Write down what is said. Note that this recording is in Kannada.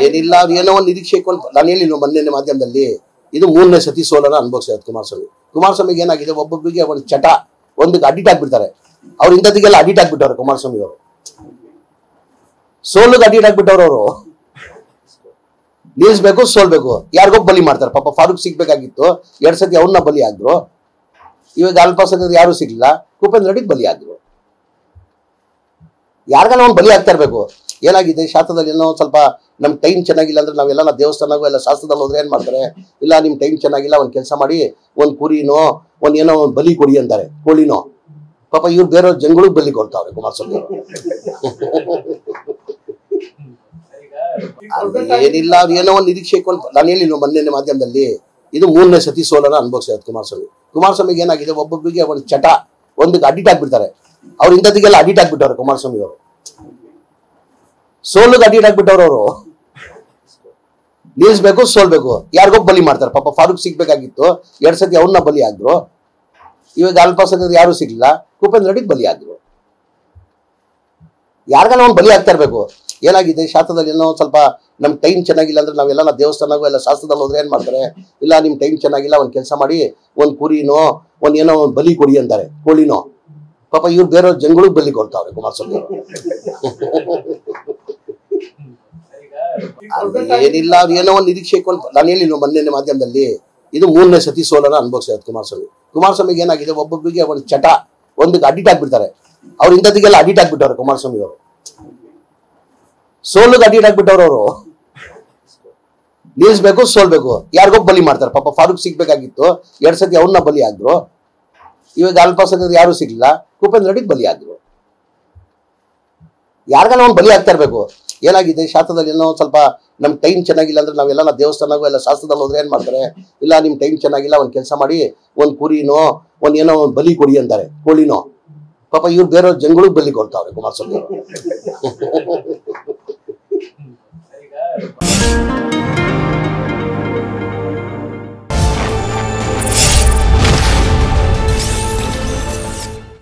ಏನಿಲ್ಲ, ಅವ್ರು ಏನೋ ಒಂದು ನಿರೀಕ್ಷೆ ಇಟ್ಕೊಂಡು ನಾನು ಹೇಳಿಲ್ವ ಮೊನ್ನೆ ಮಾಧ್ಯಮದಲ್ಲಿ, ಇದು 3ನೇ ಸತಿ ಸೋಲನ ಅನುಭವಿಸಿರೋದು ಕುಮಾರಸ್ವಾಮಿಗೆ ಏನಾಗಿದೆ, ಒಬ್ಬೊಬ್ಬರಿಗೆ ಒಂದು ಚಟ ಒಂದಕ್ಕೆ ಅಡಿಟ್ ಆಗ್ಬಿಡ್ತಾರೆ. ಅವ್ರು ಇಂಥದಿಗೆಲ್ಲ ಅಡಿಟ್ ಆಗ್ಬಿಟ್ಟವ್ರು. ಕುಮಾರಸ್ವಾಮಿ ಅವರು ಸೋಲಿಗೆ ಅಡಿಟ್ ಆಗ್ಬಿಟ್ಟವ್ರು. ಅವರು ನಿಲ್ಲಿಸ್ಬೇಕು, ಸೋಲ್ಬೇಕು, ಯಾರಿಗೋ ಬಲಿ ಮಾಡ್ತಾರೆ. ಪಾಪ ಫಾರೂಕ್ ಸಿಗ್ಬೇಕಾಗಿತ್ತು, 2 ಸತಿ ಅವ್ರನ್ನ ಬಲಿ ಆದ್ರು. ಇವಾಗ ಅಲ್ಪಸಂಖ್ಯಾತರು ಯಾರು ಸಿಗ್ಲಿಲ್ಲ, ಭೂಪೇಂದ್ರ ರೆಡ್ಡಿಗೆ ಬಲಿ ಆದ್ರು. ಯಾರಿಗಾನ ಒಂದು ಬಲಿ ಆಗ್ತಾ ಇರ್ಬೇಕು. ಏನಾಗಿದೆ, ಶಾಸ್ತ್ರದಲ್ಲಿ ಏನೋ ಸ್ವಲ್ಪ ನಮ್ ಟೈಮ್ ಚೆನ್ನಾಗಿಲ್ಲ ಅಂದ್ರೆ ನಾವೆಲ್ಲ ದೇವಸ್ಥಾನಗೂ ಎಲ್ಲ ಶಾಸ್ತ್ರದಲ್ಲಿ ಹೋದ್ರೆ ಏನ್ ಮಾಡ್ತಾರೆ, ಇಲ್ಲ ನಿಮ್ ಟೈಮ್ ಚೆನ್ನಾಗಿಲ್ಲ, ಒಂದ್ ಕೆಲಸ ಮಾಡಿ ಒಂದ್ ಕುರಿನೋ ಒಂದ್ ಏನೋ ಒಂದ್ ಬಲಿ ಕೊಡಿ ಅಂತಾರೆ, ಕೋಳಿನೋ. ಪಾಪ ಇವ್ರು ಬೇರೆ ಜನಗಳಿಗೆ ಬಲಿ ಕೊಡ್ತಾವ್ರೆ ಕುಮಾರಸ್ವಾಮಿ ಅವರು. ಏನಿಲ್ಲ, ಅವ್ರು ಏನೋ ಒಂದು ನಿರೀಕ್ಷೆ ಇಟ್ಕೊಂಡು ನಾನು ಹೇಳಿಲ್ವ ಮೊನ್ನೆ ಮಾಧ್ಯಮದಲ್ಲಿ, ಇದು 3ನೇ ಸತಿ ಸೋಲನ ಅನುಭವಿಸಿರೋದು ಕುಮಾರಸ್ವಾಮಿಗೆ ಏನಾಗಿದೆ, ಒಬ್ಬೊಬ್ಬರಿಗೆ ಒಂದು ಚಟ ಒಂದಕ್ಕೆ ಅಡಿಟ್ ಆಗ್ಬಿಡ್ತಾರೆ. ಅವ್ರು ಇಂಥದಿಗೆಲ್ಲ ಅಡಿಟ್ ಆಗ್ಬಿಟ್ಟವ್ರು. ಕುಮಾರಸ್ವಾಮಿ ಅವರು ಸೋಲಿಗೆ ಅಡಿಟ್ ಆಗ್ಬಿಟ್ಟವ್ರು. ಅವರು ನಿಲ್ಲಿಸ್ಬೇಕು, ಸೋಲ್ಬೇಕು, ಯಾರಿಗೋ ಬಲಿ ಮಾಡ್ತಾರೆ. ಪಾಪ ಫಾರೂಕ್ ಸಿಗ್ಬೇಕಾಗಿತ್ತು, 2 ಸತಿ ಅವ್ರನ್ನ ಬಲಿ ಆದ್ರು. ಇವಾಗ ಅಲ್ಪಸಂಖ್ಯಾತರು ಯಾರು ಸಿಗ್ಲಿಲ್ಲ, ಭೂಪೇಂದ್ರ ರೆಡ್ಡಿಗೆ ಬಲಿ ಆದ್ರು. ಯಾರಿಗಾನ ಒಂದು ಬಲಿ ಆಗ್ತಾ ಇರ್ಬೇಕು. ಏನಾಗಿದೆ, ಶಾಸ್ತ್ರದಲ್ಲಿ ಏನೋ ಸ್ವಲ್ಪ ನಮ್ ಟೈಮ್ ಚೆನ್ನಾಗಿಲ್ಲ ಅಂದ್ರೆ ನಾವೆಲ್ಲ ದೇವಸ್ಥಾನಗೂ ಎಲ್ಲ ಶಾಸ್ತ್ರದಲ್ಲಿ ಹೋದ್ರೆ ಏನ್ ಮಾಡ್ತಾರೆ, ಇಲ್ಲ ನಿಮ್ ಟೈಮ್ ಚೆನ್ನಾಗಿಲ್ಲ, ಒಂದ್ ಕೆಲಸ ಮಾಡಿ ಒಂದ್ ಕುರಿನೋ ಒಂದ್ ಏನೋ ಒಂದ್ ಬಲಿ ಕೊಡಿ ಅಂತಾರೆ, ಕೋಳಿನೋ. ಪಾಪ ಇವ್ರು ಬೇರೆ ಜನಗಳಿಗೆ ಬಲಿ ಕೊಡ್ತಾವ್ರೆ ಕುಮಾರಸ್ವಾಮಿ ಅವರು. ಏನಿಲ್ಲ, ಅವ್ರು ಏನೋ ಒಂದು ನಿರೀಕ್ಷೆ ಇಟ್ಕೊಂಡು ನಾನು ಹೇಳಿಲ್ವ ಮೊನ್ನೆ ಮಾಧ್ಯಮದಲ್ಲಿ, ಇದು 3ನೇ ಸತಿ ಸೋಲನ ಅನುಭವಿಸಿರೋದು ಕುಮಾರಸ್ವಾಮಿಗೆ ಏನಾಗಿದೆ, ಒಬ್ಬೊಬ್ಬರಿಗೆ ಒಂದು ಚಟ ಒಂದಕ್ಕೆ ಅಡಿಟ್ ಆಗ್ಬಿಡ್ತಾರೆ. ಅವ್ರು ಇಂಥದಿಗೆಲ್ಲ ಅಡಿಟ್ ಆಗ್ಬಿಟ್ಟವ್ರು. ಕುಮಾರಸ್ವಾಮಿ ಅವರು ಸೋಲಿಗೆ ಅಡಿಟ್ ಆಗ್ಬಿಟ್ಟವ್ರು. ಅವರು ನಿಲ್ಲಿಸ್ಬೇಕು, ಸೋಲ್ಬೇಕು, ಯಾರಿಗೋ ಬಲಿ ಮಾಡ್ತಾರೆ. ಪಾಪ ಫಾರೂಕ್ ಸಿಗ್ಬೇಕಾಗಿತ್ತು, 2 ಸತಿ ಅವ್ರನ್ನ ಬಲಿ ಆದ್ರು. ಇವಾಗ ಅಲ್ಪಸಂಖ್ಯಾತರು ಯಾರು ಸಿಗ್ಲಿಲ್ಲ, ಭೂಪೇಂದ್ರ ರೆಡ್ಡಿಗೆ ಬಲಿ ಆದ್ರು. ಯಾರಿಗಾನ ಒಂದು ಬಲಿ ಆಗ್ತಾ ಇರ್ಬೇಕು. ಏನಾಗಿದೆ, ಶಾಸ್ತ್ರದಲ್ಲಿ ಏನೋ ಸ್ವಲ್ಪ ನಮ್ ಟೈಮ್ ಚೆನ್ನಾಗಿಲ್ಲ ಅಂದ್ರೆ ನಾವೆಲ್ಲ ದೇವಸ್ಥಾನಗೂ ಎಲ್ಲ ಶಾಸ್ತ್ರದಲ್ಲಿ ಹೋದ್ರೆ ಏನ್ ಮಾಡ್ತಾರೆ, ಇಲ್ಲ ನಿಮ್ ಟೈಮ್ ಚೆನ್ನಾಗಿಲ್ಲ, ಒಂದ್ ಕೆಲಸ ಮಾಡಿ ಒಂದ್ ಕುರಿನೋ ಒಂದ್ ಏನೋ ಒಂದ್ ಬಲಿ ಕೊಡಿ ಅಂತಾರೆ, ಕೋಳಿನೋ. ಪಾಪ ಇವ್ರು ಬೇರೆ ಜನಗಳಿಗೆ ಬಲಿ ಕೊಡ್ತಾವ್ರೆ ಕುಮಾರಸ್ವಾಮಿ ಅವರು.